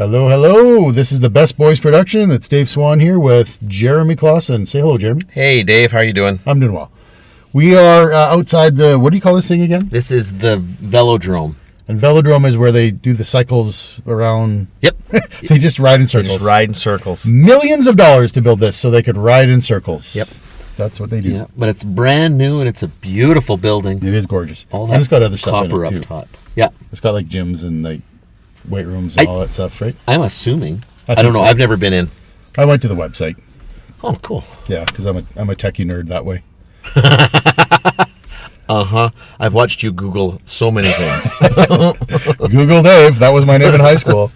Hello, hello. This is the Best Boys production. It's Dave Swan here with Jeremy Klassen. Say hello, Jeremy. Hey, Dave. How are you doing? I'm doing well. We are outside the, what do you call this thing again? This is the Velodrome. And Velodrome is where they do the cycles around. Yep. They just ride in circles. They just ride in circles. Millions of dollars to build this so they could ride in circles. Yep. That's what they do. Yeah, but it's brand new and it's a beautiful building. It is gorgeous. All and it's got other stuff in copper it too. up top. Yeah. It's got like gyms and like weight rooms and all that stuff, right? I'm assuming. I don't know. so. I've never been in. I went to the website. Oh, cool. Yeah, because I'm a techie nerd that way. Uh-huh. I've watched you Google so many things. Google Dave. That was my name in high school.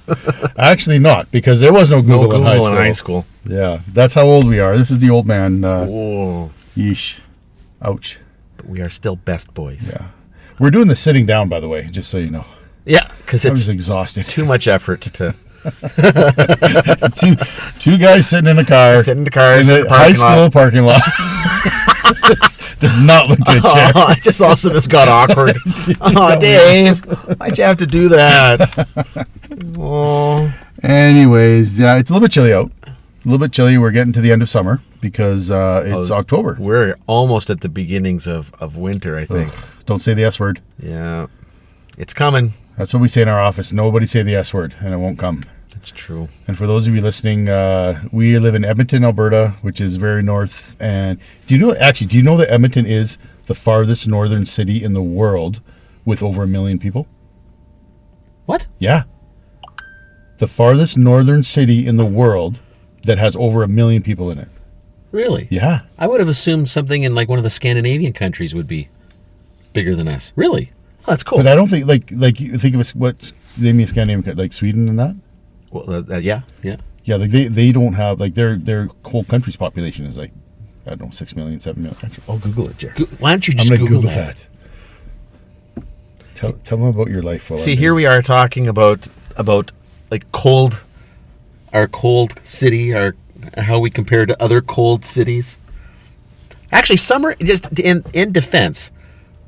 Actually not, because there was no Google, in high school. Yeah, that's how old we are. This is the old man. Whoa. Yeesh. Ouch. But we are still best boys. Yeah. We're doing the sitting down, by the way, just so you know. Yeah, because I was it's exhausted. too much effort to... two guys sitting in a car. Sit in the cars in a high school parking lot. Does not look good, Jack. Oh, just also this got awkward. Oh, Dave, why'd you have to do that? Oh. Anyways, yeah, it's a little bit chilly out. A little bit chilly. We're getting to the end of summer because it's October. We're almost at the beginnings of winter, I think. Ugh, don't say the S word. Yeah. It's coming. That's what we say in our office. Nobody say the S word, and it won't come. That's true. And for those of you listening, we live in Edmonton, Alberta, which is very north. And do you know that Edmonton is the farthest northern city in the world with over 1 million people? What? Yeah. The farthest northern city in the world that has over 1 million people in it. Really? Yeah. I would have assumed something in like one of the Scandinavian countries would be bigger than us. Really? Oh, that's cool. But I don't think, like you think of us, what's, name me a Scandinavian country, like Sweden and that? Well, yeah. Yeah, like they don't have, like their whole country's population is like, I don't know, 6 million, 7 million. Actually, I'll Google it, Jerry. Why don't you just I'm gonna Google that? Tell them about your life. See, here we are talking about like our cold city, how we compare to other cold cities. Actually, summer, just in defense,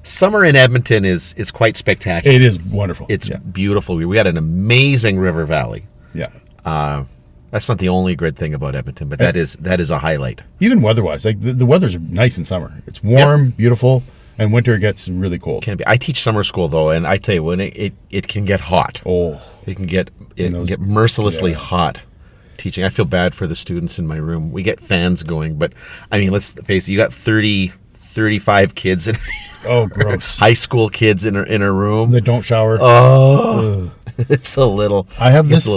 summer in Edmonton is quite spectacular. It is wonderful. It's beautiful. We had an amazing river valley. Yeah. That's not the only good thing about Edmonton, but that is a highlight. Even weather-wise, like the weather's nice in summer. It's warm, beautiful, and winter gets really cold. Can be. I teach summer school though, and I tell you, when it can get hot. Oh, it can get mercilessly hot. Teaching, I feel bad for the students in my room. We get fans going, but I mean, let's face it. You got 35 kids in. Oh, gross. High school kids in a room. They don't shower. Oh. It's a little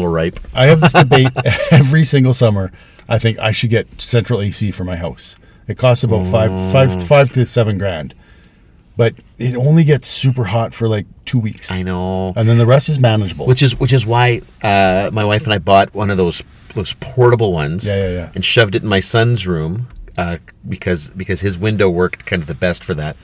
ripe. I have this debate every single summer. I think I should get central AC for my house. It costs about five to 7 grand, but it only gets super hot for like 2 weeks. I know, and then the rest is manageable. Which is why my wife and I bought one of those portable ones. Yeah. And shoved it in my son's room because his window worked kind of the best for that,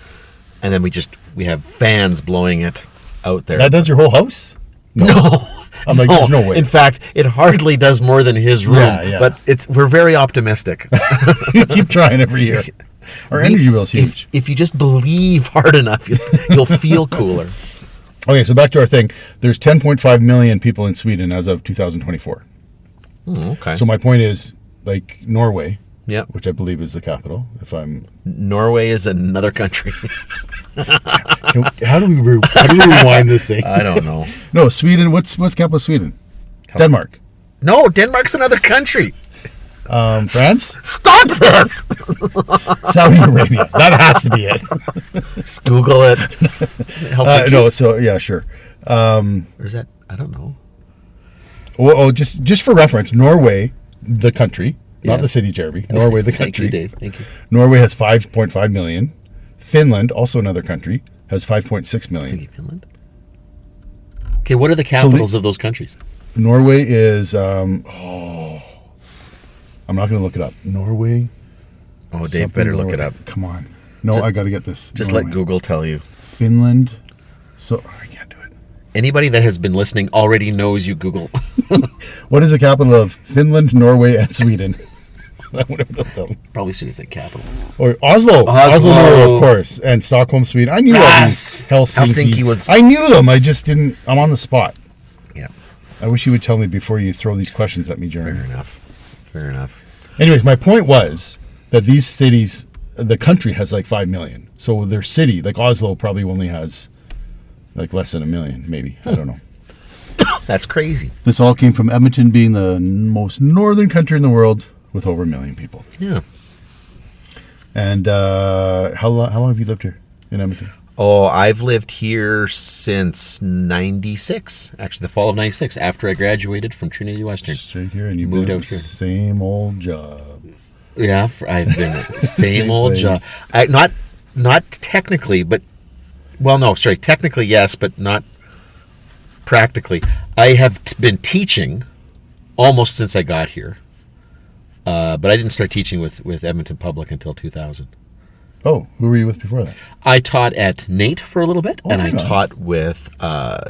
and then we have fans blowing it out there. That does your whole house? No. I'm like, there's no way. In fact, it hardly does more than his room. Yeah. But we're very optimistic. You keep trying every year. Our energy bill is huge. If you just believe hard enough, you'll feel cooler. Okay, so back to our thing. There's 10.5 million people in Sweden as of 2024. Okay. So my point is, like Norway, which I believe is the capital. Norway is another country. How do we rewind this thing? I don't know. No, Sweden. What's capital of Sweden? Denmark. No, Denmark's another country. France. Stop this. Saudi Arabia. That has to be it. Just Google it. Helsinki. No. So yeah, sure. Or is that? I don't know. Well, just for reference, Norway, the country, not the city, Jeremy. Norway, the country. Thank you, Dave. Thank you. Norway has 5.5 million. Finland, also another country, has 5.6 million. Finland. Okay, what are the capitals of those countries? Norway is. I'm not going to look it up. Norway. Oh, Dave, better look it up. Come on. No, I got to get this. Just let Google tell you. Finland. So I can't do it. Anybody that has been listening already knows you Google. What is the capital of Finland, Norway, and Sweden? Probably should have said capital. Or Oslo, Norway, of course, and Stockholm, Sweden. I knew all these. Helsinki was. I knew them. I just didn't. I'm on the spot. Yeah. I wish you would tell me before you throw these questions at me, Jeremy. Fair enough. Anyways, my point was that these cities, the country has like 5 million. So their city, like Oslo, probably only has like less than 1 million, maybe. I don't know. That's crazy. This all came from Edmonton being the most northern country in the world with over 1 million people. Yeah. And how long have you lived here in Edmonton? Oh, I've lived here since 96. Actually, the fall of 96, after I graduated from Trinity Western. Straight here, and you moved moved out out here. Same old job. Yeah, I've been at the same old place. job. Not technically, but technically yes, but not practically. I have been teaching almost since I got here, but I didn't start teaching with Edmonton Public until 2000. Oh, who were you with before that? I taught at NATE for a little bit, and I right on. taught with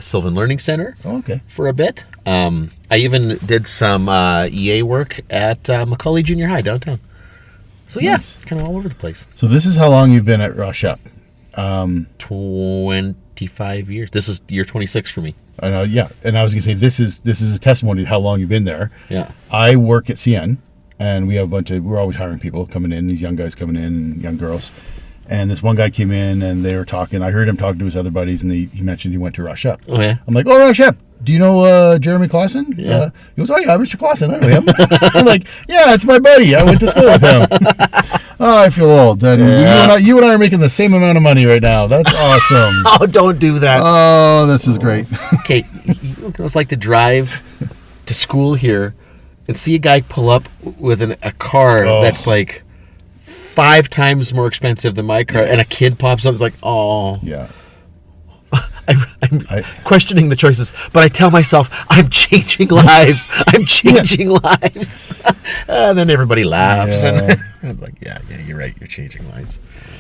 Sylvan Learning Center Okay. for a bit. I even did some EA work at Macaulay Junior High downtown. So yeah, Nice. kind of all over the place. So this is how long you've been at Rochette. 25 years. This is year 26 for me. I know, yeah. And I was gonna say this is a testimony to how long you've been there. Yeah. I work at CN, and we have we're always hiring people coming in, these young guys coming in, young girls. And this one guy came in, and they were talking. I heard him talking to his other buddies, and he mentioned he went to Rochette. Oh yeah. I'm like, oh, Rochette, do you know Jeremy Klassen? Yeah. He goes, oh yeah, Mr. Klassen, I know him. I'm like, yeah, it's my buddy. I went to school with him. Oh, I feel old. And you and I are making the same amount of money right now. That's awesome. Oh, don't do that. Oh, this is great. Okay, you know what it's like to drive to school here and see a guy pull up with a car that's like 5 times more expensive than my car, and a kid pops up. It's like, oh. Yeah. I'm questioning the choices, but I tell myself I'm changing lives. I'm changing lives, and then everybody laughs, and it's like, yeah, you're right. You're changing lives.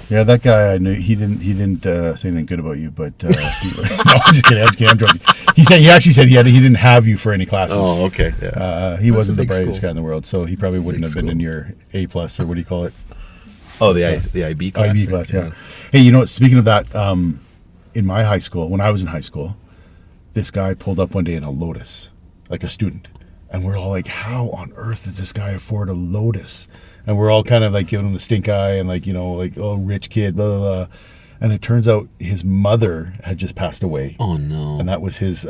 Yeah, that guy I knew. He didn't say anything good about you, but no, I'm just kidding. I'm joking. He actually said he didn't have you for any classes. Oh, okay. Yeah. He That's wasn't a the big brightest school. guy in the world, so he probably wouldn't have been in your A plus or what do you call it? Oh, the IB class. IB class, yeah. Hey, you know what? Speaking of that, in my high school, when I was in high school, this guy pulled up one day in a Lotus, like a student, and we're all like, "How on earth does this guy afford a Lotus?" And we're all kind of like giving him the stink eye and like, oh, rich kid, blah blah blah. And it turns out his mother had just passed away. Oh no! And that was his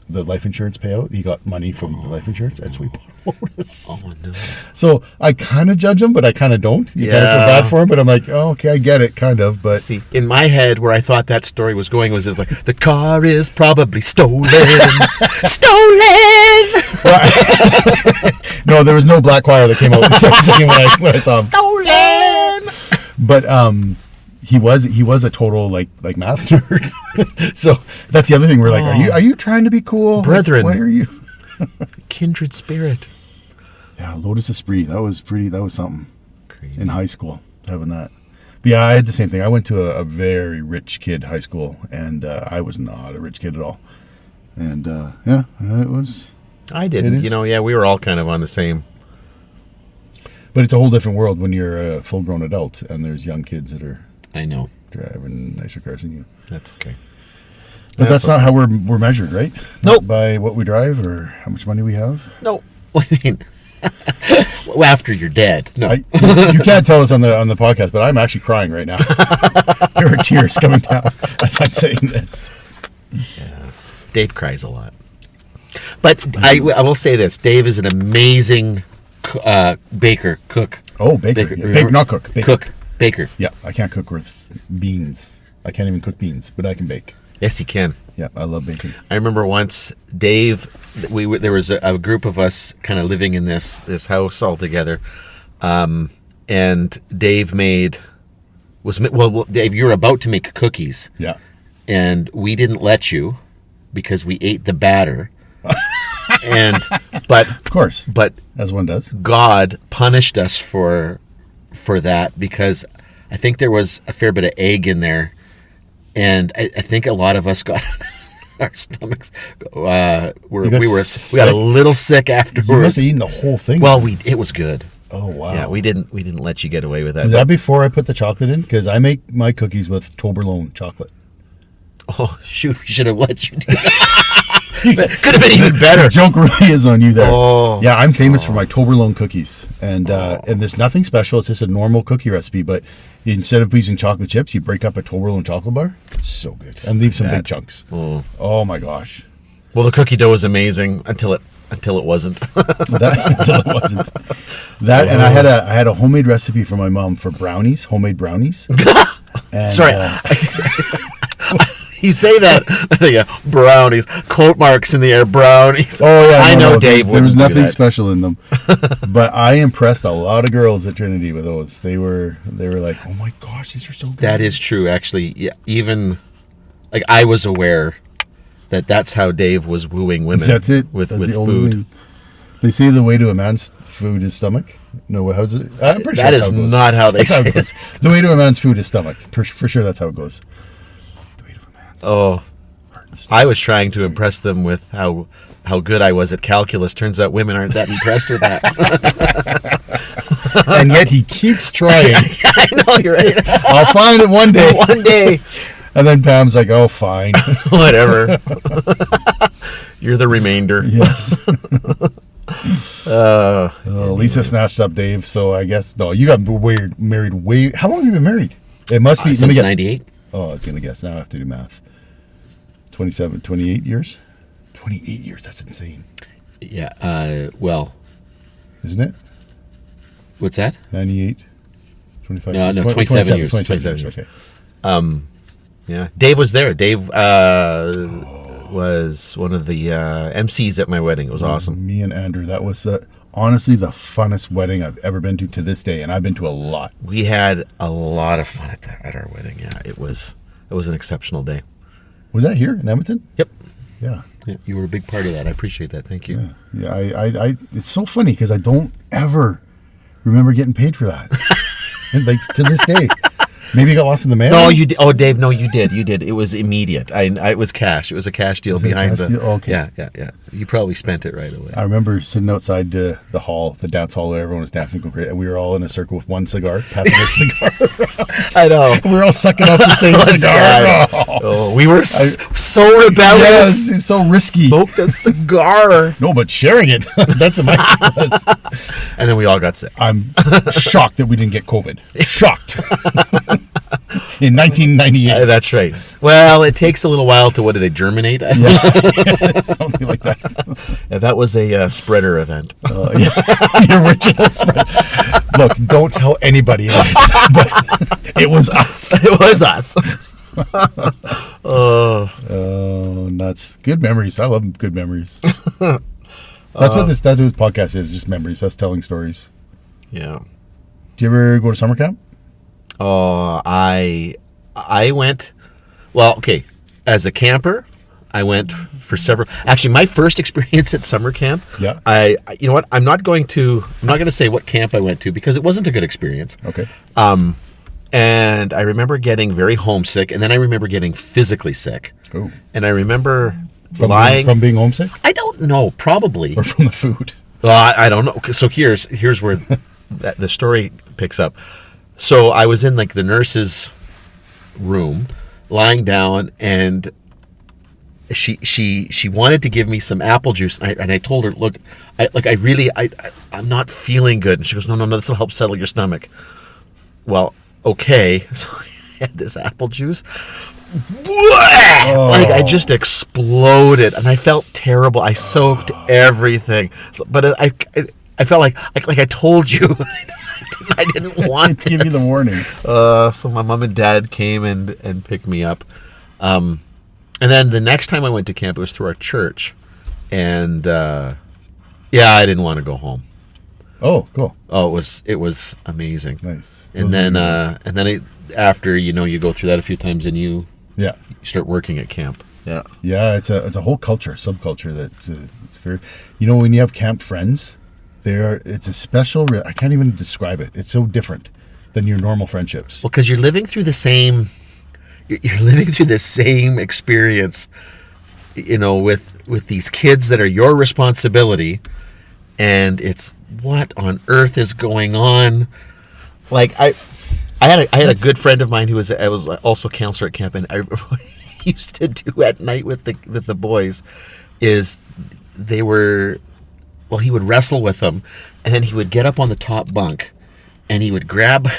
the life insurance payout. He got money from the life insurance, and so we bought a Lotus. Oh no! So I kind of judge him, but I kind of don't. You kind of feel bad for him, but I'm like, oh, okay, I get it, kind of. But see, in my head, where I thought that story was going was it's like the car is probably stolen, stolen. No, there was no black choir that came out and started singing when I saw him. Stolen. But he was a total like math nerd. So that's the other thing. We're like, are you trying to be cool, Brethren? Like, what are you? Kindred spirit. Yeah, Lotus Esprit. That was something. Crazy. In high school, having that. But yeah, I had the same thing. I went to a very rich kid high school, and I was not a rich kid at all. And it was. I didn't. We were all kind of on the same. But it's a whole different world when you're a full-grown adult, and there's young kids that are. I know. Driving nicer cars than you. That's okay. But that's not how we're measured, right? Nope. Not by what we drive or how much money we have. No. What do you mean? Well, after you're dead. No. You can't tell us on the podcast, but I'm actually crying right now. There are tears coming down as I'm saying this. Yeah. Dave cries a lot. But I will say this. Dave is an amazing cook. Oh, baker. Baker, not cook. Baker. Baker. Yeah, I can't cook with beans. I can't even cook beans, but I can bake. Yes, he can. Yeah, I love baking. I remember once Dave, there was a group of us kind of living in this house all together, and Dave Dave, you were about to make cookies. Yeah. And we didn't let you because we ate the batter. But of course, but as one does, God punished us for that because I think there was a fair bit of egg in there, and I think a lot of us got our stomachs. We got a little sick afterwards. You must have eaten the whole thing. Well, it was good. Oh wow! Yeah, we didn't let you get away with that. Was that before I put the chocolate in? Because I make my cookies with Toblerone chocolate. Oh shoot! We should have let you do that. Could have been even better. The joke really is on you there. Oh. Yeah, I'm famous for my Toblerone cookies, and there's nothing special. It's just a normal cookie recipe, but instead of using chocolate chips, you break up a Toblerone chocolate bar. So good, and leave some big chunks. Oh my gosh. Well, the cookie dough was amazing until it wasn't. Until it wasn't. That, and I had a homemade recipe from my mom for brownies, homemade brownies. And, Sorry. You say that, yeah, brownies, quote marks in the air, brownies. Oh yeah, I know Dave. There was nothing special in them, but I impressed a lot of girls at Trinity with those. They were like, "Oh my gosh, these are so good." That is true, actually. Yeah, even like I was aware that's how Dave was wooing women. That's it. With That's the food. thing. They say the way to a man's food is stomach. No, how's it? I'm pretty sure That that's is how it goes. not how they That's say it goes. The way to a man's food is stomach. For sure, that's how it goes. The way to a man's Oh, heart is I was trying to impress them with how good I was at calculus. Turns out women aren't that impressed with that. and yet he keeps trying. I know, you're right. I'll find it one day. One day. And then Pam's like, "Oh, fine." Whatever. You're the remainder. Yes. Lisa snatched up Dave, so I guess no. You got married way. How long have you been married? It must be Since 98. Oh, I was gonna guess. Now I have to do math. 28 years. 28 years. That's insane, Yeah. Well, isn't it? what's that? 98. 25. No, years. 27 years. 27 years. Okay. Yeah. Dave was there. Dave was one of the MCs at my wedding. It was awesome. Me and Andrew. That was honestly the funnest wedding I've ever been to this day, and I've been to a lot. We had a lot of fun at our wedding. Yeah, it was an exceptional day. Was that here in Edmonton? Yep. Yeah. Yeah, you were a big part of that. I appreciate that. Thank you. Yeah. I it's so funny because I don't ever remember getting paid for that. And like to this day. Maybe you got lost in the mail? No, you did. Oh, Dave, no, you did. You did. It was immediate. It was cash. It was a cash deal behind the. Oh, okay. Yeah. You probably spent it right away. I remember sitting outside the hall, the dance hall, where everyone was dancing, and we were all in a circle with one cigar, passing a cigar around. I know. We were all sucking off the same cigar. Oh, we were so rebellious. Yes, it was so risky. Smoked a cigar. No, but sharing it. That's what my thing was. And then we all got sick. I'm shocked that we didn't get COVID. Shocked. In 1998. That's right. Well, it takes a little while to, what do they, germinate? Yeah. Something like that. Yeah, that was a spreader event. Yeah. Your original spread. Look, don't tell anybody this, but it was us. It was us. Oh, nuts. Good memories. I love good memories. That's what this podcast is, just memories, us telling stories. Yeah. Do you ever go to summer camp? Oh, I went, well, okay, as a camper, I went for several, actually my first experience at summer camp, Yeah. You know what, I'm not going to say what camp I went to because it wasn't a good experience. Okay. And I remember getting very homesick, and then I remember getting physically sick. Oh. And I remember From being homesick? I don't know, probably. Or from the food? Well, I don't know. So here's where the story picks up. So I was in like the nurse's room, lying down, and she wanted to give me some apple juice, and I told her, look, I'm not feeling good. And she goes, no, this will help settle your stomach. Well, okay. So I had this apple juice. Oh. Like I just exploded, and I felt terrible. I soaked everything, but I felt like I told you. I didn't want to give you the warning. So my mom and dad came and picked me up. And then the next time I went to camp, it was through our church. And I didn't want to go home. Oh, cool. Oh, it was amazing. Nice. And then after you go through that a few times, and you start working at camp. Yeah. Yeah, it's a whole subculture that's it's very. When you have camp friends, it's a special. I can't even describe it. It's so different than your normal friendships. Well, because you're living through the same experience, with these kids that are your responsibility, and it's what on earth is going on? Like I had a good friend of mine who was also a counselor at camp, and I used to do at night with the boys. is they were, well, he would wrestle with them, and then he would get up on the top bunk, and he would grab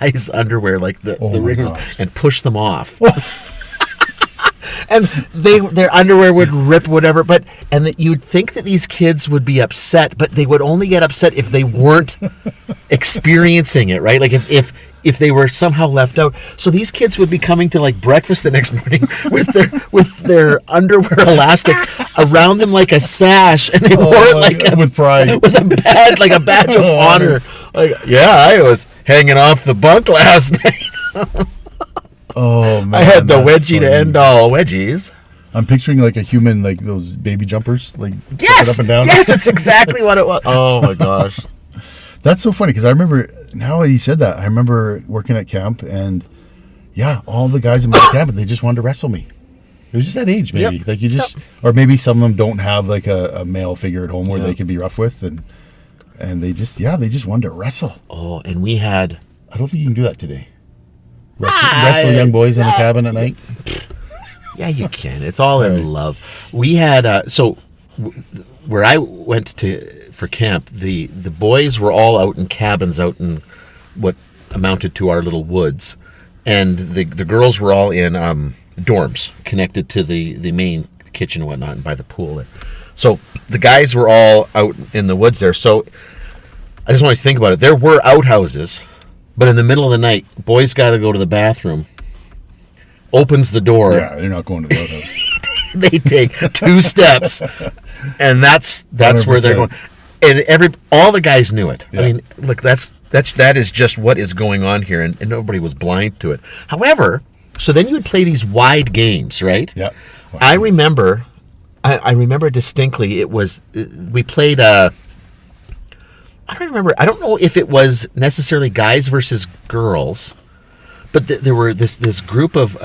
guys' underwear, like the ringers, and push them off. And their underwear would rip, whatever. And that you'd think that these kids would be upset, but they would only get upset if they weren't experiencing it, right? Like if they were somehow left out. So these kids would be coming to like breakfast the next morning with their underwear elastic around them like a sash, and they wore it like with pride, with a badge of honor. Like, yeah, I was hanging off the bunk last night. Oh man, I had the wedgie to end all wedgies. I'm picturing like a human, like those baby jumpers, like yes, up and down. Yes, that's exactly what it was. Oh my gosh, that's so funny because I remember now that you said that. I remember working at camp, and yeah, all the guys in my camp, they just wanted to wrestle me. It was just that age, maybe. Yep. Like you just, or maybe some of them don't have like a male figure at home where they can be rough with, and they just wanted to wrestle. Oh, and we had. I don't think you can do that today. Wrestle young boys in the cabin at night. Yeah, you can. It's all in love. We had where I went for camp. The boys were all out in cabins out in what amounted to our little woods, and the girls were all in dorms connected to the main kitchen and whatnot, and by the pool there. So the guys were all out in the woods there. So I just want to think about it. There were outhouses. But in the middle of the night, boys got to go to the bathroom. Opens the door. Yeah, they're not going to the outhouse. They take 2 steps, and that's 100%. Where they're going. And all the guys knew it. Yeah. I mean, look, that is just what is going on here, and nobody was blind to it. However, so then you would play these wide games, right? Yeah. I remember distinctly. It was we played. I don't remember. I don't know if it was necessarily guys versus girls, but there were this group of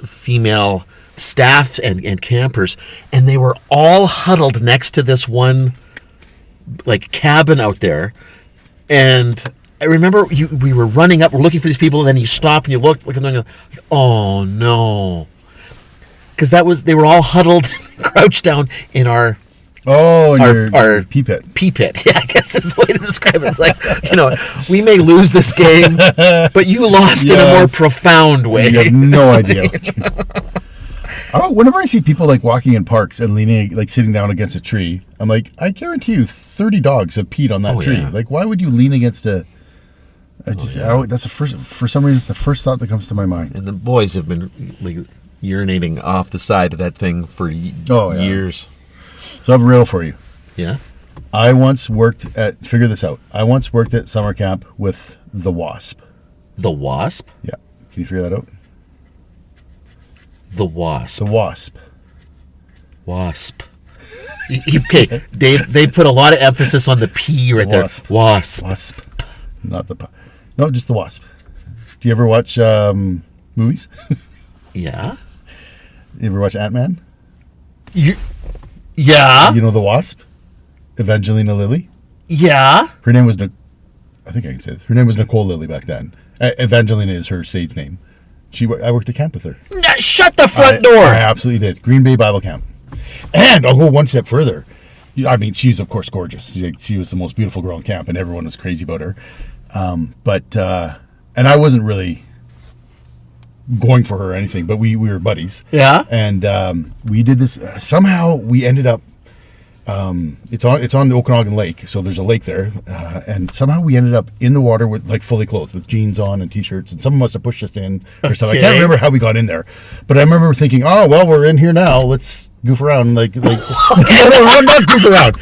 female staff and campers, and they were all huddled next to this one like cabin out there. And I remember we were running up, we're looking for these people, and then you stop and you look, and then you're like, oh no, because they were all huddled, crouched down in our. Oh, our pee pit. Pee pit. Yeah, I guess is the way to describe it. It's like, we may lose this game, but you lost in a more profound way. You have no idea. Whenever I see people like walking in parks and leaning, like sitting down against a tree, I'm like, I guarantee you 30 dogs have peed on that tree. Yeah. Like, why would you lean against that's the first, for some reason, it's the first thought that comes to my mind. And the boys have been like urinating off the side of that thing for years. So I have a riddle for you. Yeah? I once worked figure this out. I once worked at summer camp with the Wasp. The Wasp? Yeah. Can you figure that out? The Wasp. The Wasp. Wasp. Okay, Dave, they put a lot of emphasis on the P right Wasp. There. Wasp. Wasp. Not the No, just the Wasp. Do you ever watch movies? Yeah. You ever watch Ant-Man? Yeah. You know the Wasp? Evangelina Lilly? Yeah. Her name was, I think I can say this. Her name was Nicole Lilly back then. Evangelina is her stage name. I worked at camp with her. Shut the front door. I absolutely did. Green Bay Bible Camp. And I'll go one step further. I mean, she's, of course, gorgeous. She was the most beautiful girl in camp, and everyone was crazy about her. And I wasn't really going for her or anything, but we were buddies. Yeah. And we did this. Somehow we ended up. It's on the Okanagan Lake, so there's a lake there, and somehow we ended up in the water with like fully clothed, with jeans on and t-shirts, and someone must have pushed us in or something. I can't remember how we got in there, but I remember thinking, oh well, we're in here now. Let's goof around, like no, not goof around.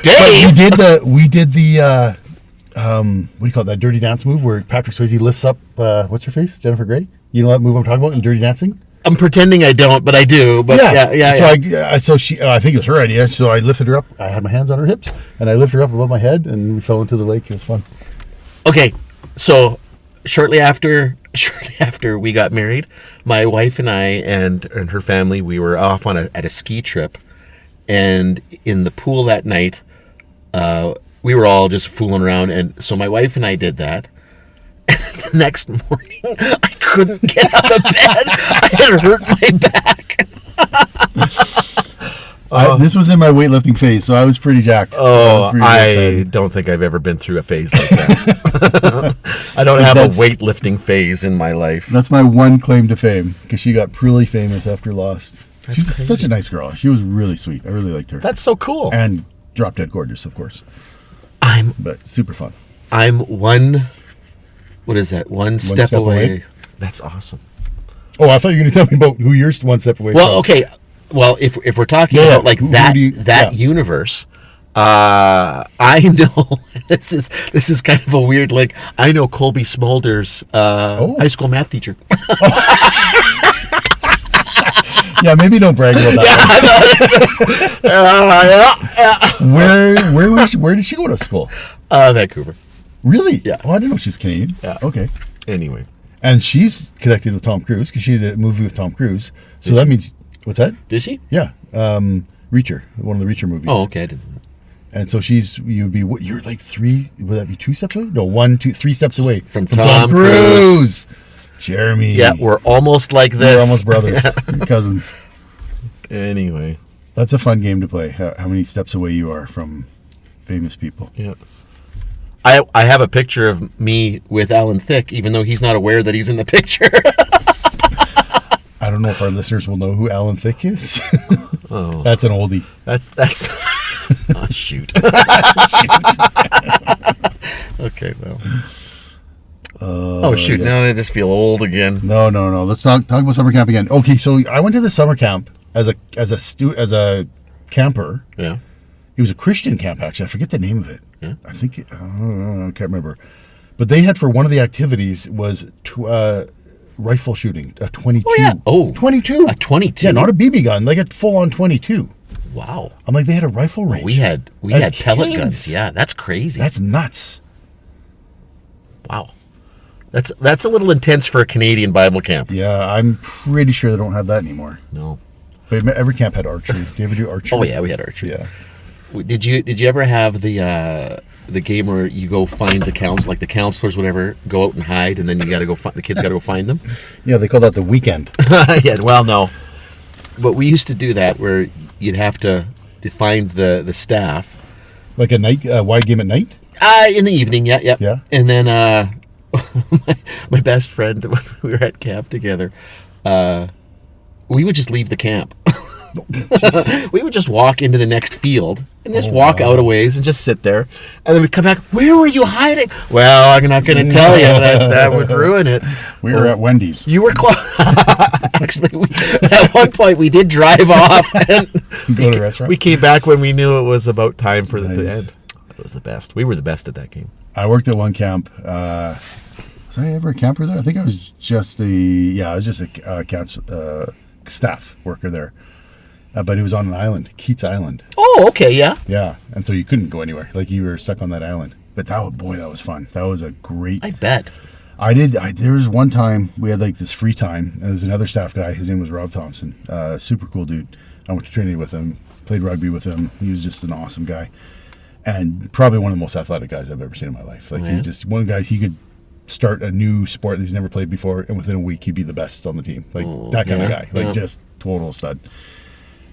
Dave, we did the what do you call it? That Dirty Dance move where Patrick Swayze lifts up what's her face, Jennifer Grey. You know that move I'm talking about in Dirty Dancing? I'm pretending I don't, but I do. But yeah. So I think it was her idea. So I lifted her up. I had my hands on her hips, and I lifted her up above my head, and we fell into the lake. It was fun. Okay, so shortly after we got married, my wife and I and her family, we were off at a ski trip, and in the pool that night, we were all just fooling around, and so my wife and I did that. The next morning, I couldn't get out of bed. I had hurt my back. This was in my weightlifting phase, so I was pretty jacked. Oh, I don't think I've ever been through a phase like that. I don't have a weightlifting phase in my life. That's my one claim to fame, because she got pretty famous after Lost. She's such a nice girl. She was really sweet. I really liked her. That's so cool. And drop dead gorgeous, of course. But super fun. I'm one step away. That's awesome. Oh, I thought you were going to tell me about who you're one step away from. Well, okay. Well, if we're talking about like that universe, I know this is kind of a weird link. I know Colby Smolder's high school math teacher. Yeah, maybe don't brag about that. Where did she go to school? Vancouver. Really? Yeah. Oh, I didn't know she was Canadian. Yeah. Okay. Anyway. And she's connected with Tom Cruise because she did a movie with Tom Cruise. So that means, what's that? Did she? Yeah. Reacher, one of the Reacher movies. Oh, okay. I didn't know. And so you're like would that be 2 steps away? No, 3 steps away from Tom Cruise. Jeremy. Yeah, we're almost like this. We're almost brothers, cousins. Anyway. That's a fun game to play, how many steps away you are from famous people. Yeah. I have a picture of me with Alan Thicke, even though he's not aware that he's in the picture. I don't know if our listeners will know who Alan Thicke is. Oh. That's an oldie. That's oh, shoot. Okay, well. Shoot, now I just feel old again. No. Let's talk about summer camp again. Okay, so I went to the summer camp as a camper. Yeah. It was a Christian camp, actually. I forget the name of it. Yeah. I think, I can't remember. But they had, for one of the activities, was rifle shooting, a 22. Oh, yeah. Oh. 22. A 22? Yeah, not a BB gun, like a full-on 22. Wow. I'm like, they had a rifle range. We had pellet guns. Yeah, that's crazy. That's nuts. Wow. That's a little intense for a Canadian Bible camp. Yeah, I'm pretty sure they don't have that anymore. No. But every camp had archery. Did you ever do archery? Oh, yeah, we had archery. Yeah. Did you ever have the game where you go find the counselors, whatever, go out and hide, and then you got to go the kids got to go find them? Yeah, they call that the weekend. Yeah, well, no. But we used to do that where you'd have to find the staff. Like a night, wide game at night? In the evening, yeah. Yeah. And then my best friend, when we were at camp together, we would just leave the camp. We would just walk into the next field and just walk out a ways and just sit there. And then we'd come back. Where were you hiding? Well, I'm not going to tell you. That would ruin it. We were at Wendy's. You were close. Actually, at one point we did drive off and go to a restaurant. We came back when we knew it was about time for the end. It was the best. We were the best at that game. I worked at one camp. Was I ever a camper there? I think I was just a camp staff worker there. But it was on an island, Keats Island. Oh, okay, yeah. Yeah, and so you couldn't go anywhere. Like, you were stuck on that island. But that was fun. That was a great... I bet. There was one time we had like this free time, and there was another staff guy. His name was Rob Thompson. Super cool dude. I went to Trinity with him, played rugby with him. He was just an awesome guy. And probably one of the most athletic guys I've ever seen in my life. Like, he could start a new sport that he's never played before, and within a week he'd be the best on the team. Like, that kind of guy. Like, just total stud.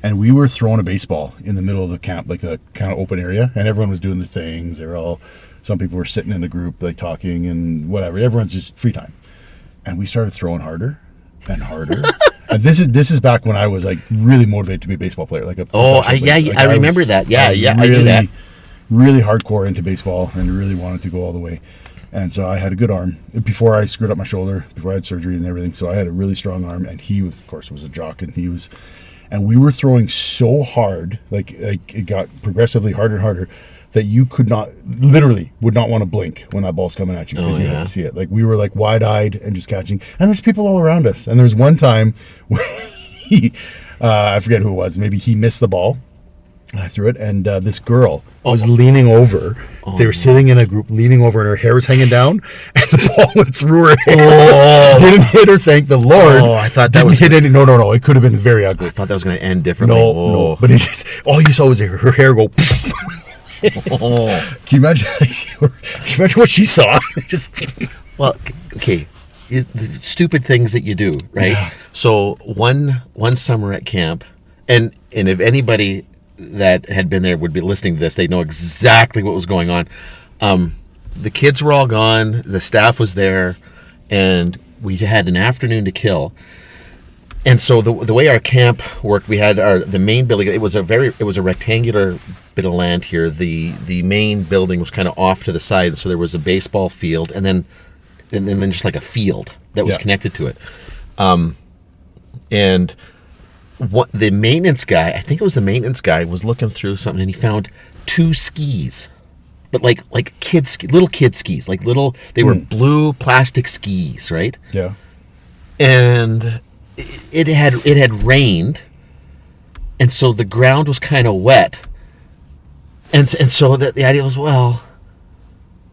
And we were throwing a baseball in the middle of the camp, like a kind of open area, and everyone was doing their things. Some people were sitting in a group, like, talking and whatever. Everyone's just free time. And we started throwing harder and harder. And this is back when I was, like, really motivated to be a baseball player. Like I remember that. Yeah, I knew that. Really hardcore into baseball and really wanted to go all the way. And so I had a good arm before I screwed up my shoulder, before I had surgery and everything. So I had a really strong arm, and he, of course, was a jock, and we were throwing so hard, like it got progressively harder and harder, that you would not want to blink when that ball's coming at you, because you had to see it. Like, we were like wide-eyed and just catching, and there's people all around us. And there's one time where I forget who it was, maybe he missed the ball, and I threw it, and this girl was leaning over. They were sitting in a group, leaning over, and her hair was hanging down, and the ball went through her hair. Didn't hit her, thank the Lord. Oh, I thought that was... hit any. No. It could have been very ugly. I thought that was going to end differently. No. But all you saw was her hair go... Can you imagine? Can you imagine what she saw? Well, okay. The stupid things that you do, right? Yeah. So one summer at camp, and if anybody that had been there would be listening to this, they know exactly what was going on. The kids were all gone. The staff was there, and we had an afternoon to kill. And so the way our camp worked, we had the main building. It was a rectangular bit of land here. The main building was kind of off to the side, so there was a baseball field, and then just like a field that was connected to it. And what the maintenance guy, I think it was the maintenance guy, was looking through something, and he found 2 skis. But like little kid skis, they were blue plastic skis, right? Yeah. And it had rained, and so the ground was kind of wet, and so the idea was, well,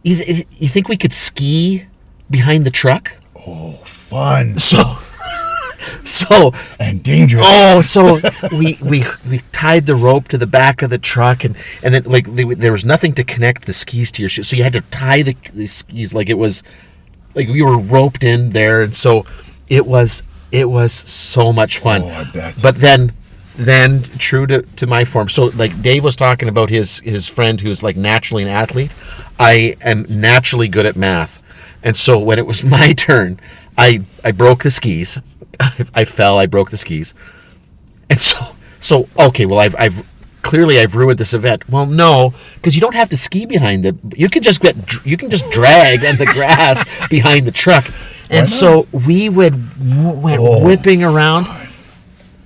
you think we could ski behind the truck? Oh, fun! So and dangerous. Oh, so we tied the rope to the back of the truck, and then there was nothing to connect the skis to your shoes, so you had to tie the skis like it was like we were roped in there, and so it was so much fun. Oh, I bet. But then true to my form, so like Dave was talking about his friend who's like naturally an athlete, I am naturally good at math, and so when it was my turn, I broke the skis. I fell. I broke the skis, and so okay. Well, I've ruined this event. Well, no, because you don't have to ski behind it. You can just drag on the grass behind the truck, and so we went whipping around.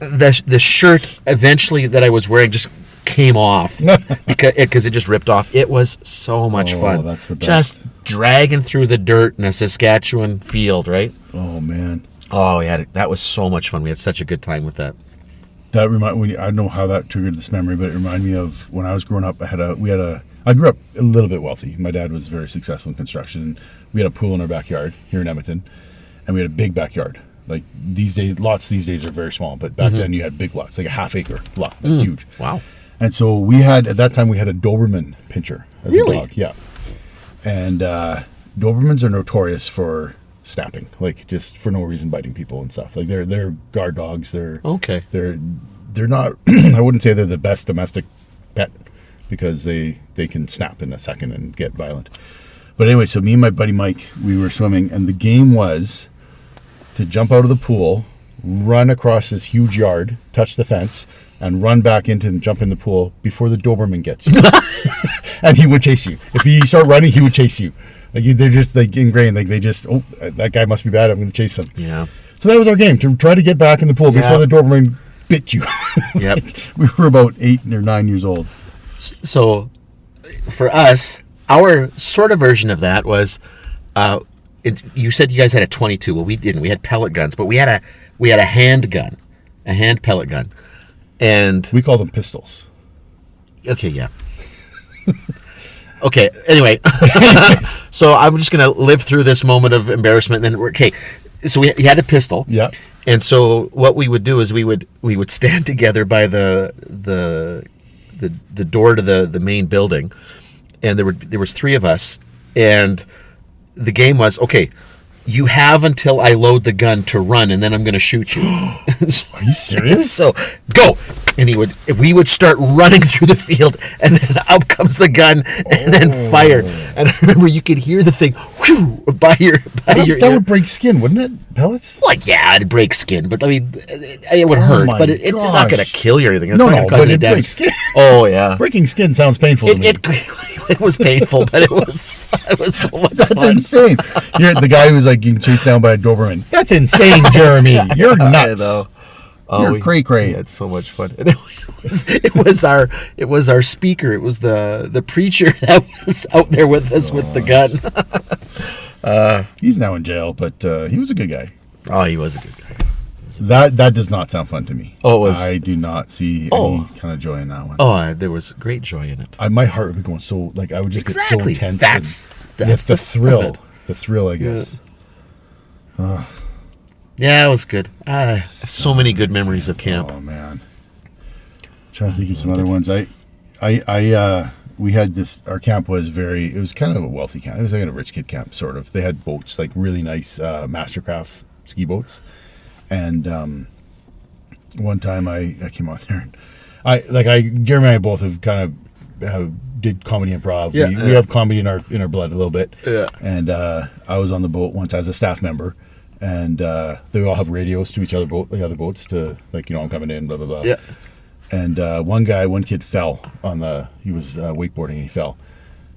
The shirt eventually that I was wearing just came off because it just ripped off. It was so much fun. That's the best. Just dragging through the dirt in a Saskatchewan field, right? Oh man. Oh, yeah, that was so much fun. We had such a good time with that. I don't know how that triggered this memory, but it reminded me of when I was growing up. I grew up a little bit wealthy. My dad was very successful in construction. We had a pool in our backyard here in Edmonton, and we had a big backyard. Like lots these days are very small, but back then you had big lots, like a half-acre lot, like huge. Wow. And so at that time we had a Doberman pinscher as a dog. Yeah. And Dobermans are notorious for snapping, like just for no reason biting people and stuff. Like they're guard dogs. They're not I wouldn't say they're the best domestic pet because they can snap in a second and get violent. But anyway, so me and my buddy Mike, we were swimming, and the game was to jump out of the pool, run across this huge yard, touch the fence, and run back into and jump in the pool before the Doberman gets you. And he would chase you. If you start running, he would chase you. Like they're just like ingrained. Like that guy must be bad. I'm going to chase him. Yeah. So that was our game, to try to get back in the pool before the Doberman bit you. Yep. We were about 8 or 9 years old. So for us, our sort of version of that was, you said you guys had a 22. Well, we didn't. We had pellet guns, but we had a hand gun, a hand pellet gun, and we call them pistols. Okay, yeah. Okay, anyway, so I'm just going to live through this moment of embarrassment. And then okay, so we had a pistol. Yeah. And so what we would do is we would stand together by the door to the main building, and there was 3 of us, and the game was, okay, you have until I load the gun to run, and then I'm going to shoot you. Are you serious? So go. And we would start running through the field, and then out comes the gun, and then fire. And I remember you could hear the thing whew, by your that ear. would break skin, wouldn't it? Pellets? Like, yeah, it'd break skin, but I mean, it would hurt. But it's not going to kill you or anything. It's no, not going to cause any it damage. breaks skin. Oh yeah, breaking skin sounds painful to me. It was painful, but it was so much That's fun. insane. You're the guy who's like getting chased down by a Doberman. That's insane, Jeremy. You're nuts. I know. You're cray-cray. We had so much fun. And it was our speaker. It was the preacher that was out there with us with the gun. He's now in jail, but he was a good guy. Oh, he was a good guy. That does not sound fun to me. Oh, it was. I do not see any kind of joy in that one. Oh, there was great joy in it. My heart would be going so, like, I would just get so intense. That's the thrill. The thrill, I guess. Yeah. Yeah, it was good. So many good memories of camp. Oh man, trying to think of some other ones. We had this. Our camp was it was kind of a wealthy camp. It was like a rich kid camp, sort of. They had boats, like really nice Mastercraft ski boats. And one time I came out there, and Jeremy and I both have kind of did comedy improv. Yeah, We have comedy in our blood a little bit. Yeah. And I was on the boat once as a staff member, and they all have radios to each other, the other boats, to like, I'm coming in, blah blah blah. Yeah. And one kid fell he was wakeboarding and he fell,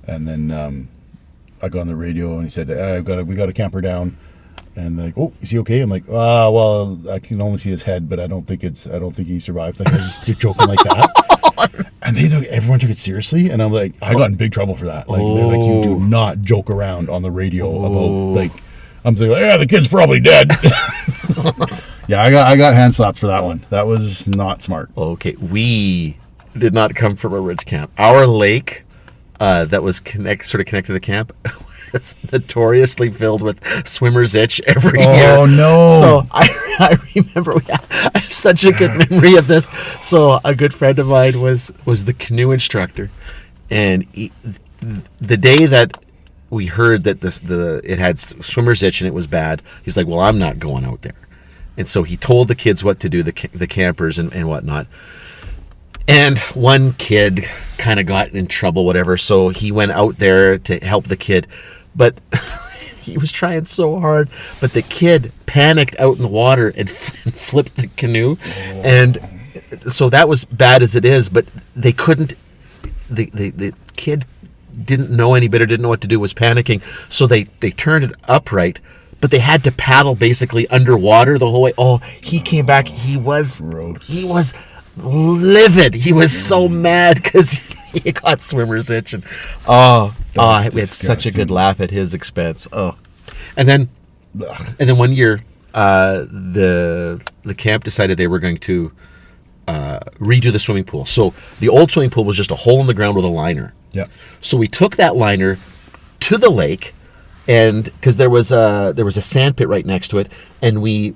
and then I got on the radio and he said, we got a camper down. And like, oh, is he okay? I'm like, well, I can only see his head, but I don't think he survived. Like, they're joking like that. And everyone took it seriously. And I'm like, I got in big trouble for that. Like, they're like, you do not joke around on the radio about, like, I'm saying, the kid's probably dead. Yeah, I got hand slapped for that one. That was not smart. Okay, we did not come from a ridge camp. Our lake that was connected to the camp was notoriously filled with swimmer's itch every year. Oh no! So I remember I have such a good memory of this. So a good friend of mine was the canoe instructor, and the day that we heard that it had swimmer's itch and it was bad, he's like, well, I'm not going out there. And so he told the kids what to do, the campers and whatnot. And one kid kind of got in trouble, whatever. So he went out there to help the kid, but he was trying so hard. But the kid panicked out in the water and flipped the canoe, and so that was bad as it is. But they couldn't. The kid didn't know any better, didn't know what to do, was panicking. So they turned it upright. But they had to paddle basically underwater the whole way. Oh, he came back. He was livid. He was so mad because he got swimmer's itch, and we had such a good laugh at his expense. Oh, and then one year, the camp decided they were going to redo the swimming pool. So the old swimming pool was just a hole in the ground with a liner. Yeah. So we took that liner to the lake. And because there was a sand pit right next to it, and we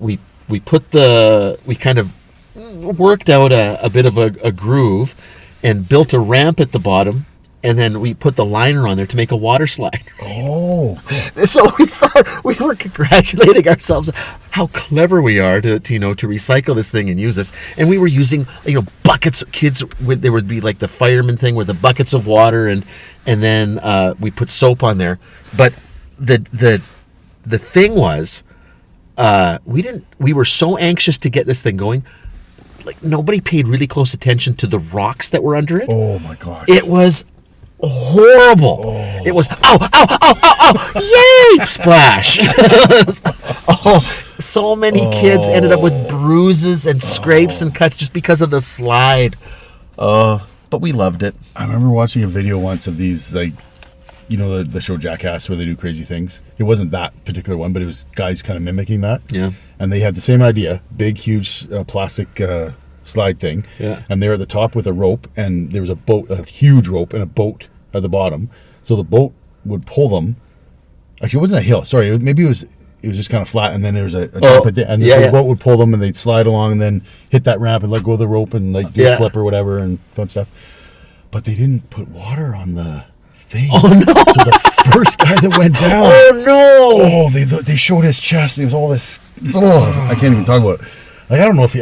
kind of worked out a bit of a groove and built a ramp at the bottom, and then we put the liner on there to make a water slide. Oh, so we thought we were congratulating ourselves how clever we are to recycle this thing and use this. And we were using buckets. Kids there would be like the fireman thing with the buckets of water, and then we put soap on there, but the thing was, we were so anxious to get this thing going, like nobody paid really close attention to the rocks that were under it. Oh my gosh. It was horrible. Oh. It was yay, splash. So many kids ended up with bruises and scrapes and cuts just because of the slide. But we loved it. I remember watching a video once of these, like, the show Jackass where they do crazy things. It wasn't that particular one, but it was guys kind of mimicking that. Yeah. And they had the same idea, big, huge plastic slide thing. Yeah. And they were at the top with a rope, and there was a huge rope and a boat at the bottom. So the boat would pull them. Actually, it wasn't a hill. Sorry, maybe it was just kind of flat, and then there was a jump at the end. And the boat would pull them, and they'd slide along, and then hit that ramp and let go of the rope and like do a flip or whatever and fun stuff. But they didn't put water on the thing. Oh no! So the first guy that went down. Oh no! Oh, they showed his chest. It was all this. Oh, I can't even talk about it. Like I don't know if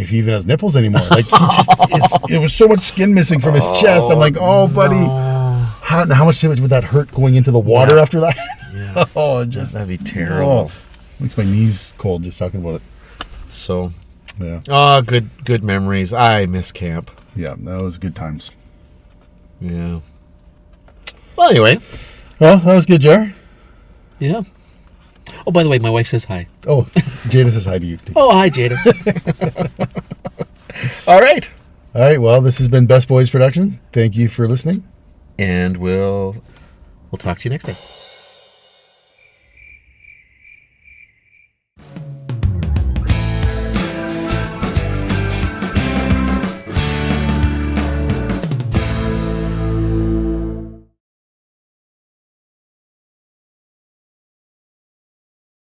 he even has nipples anymore. Like it was so much skin missing from his chest. I'm like, oh buddy, how much would that hurt going into the water after that? Yeah. That'd be terrible. Makes my knees cold just talking about it. So, yeah. Oh, good memories. I miss camp. Yeah, that was good times. Yeah. Well, anyway. Well, that was good, Jar. Yeah. Oh, by the way, my wife says hi. Oh, Jada says hi to you. Oh, hi, Jada. All right. All right. Well, this has been Best Boys Production. Thank you for listening. And we'll talk to you next time.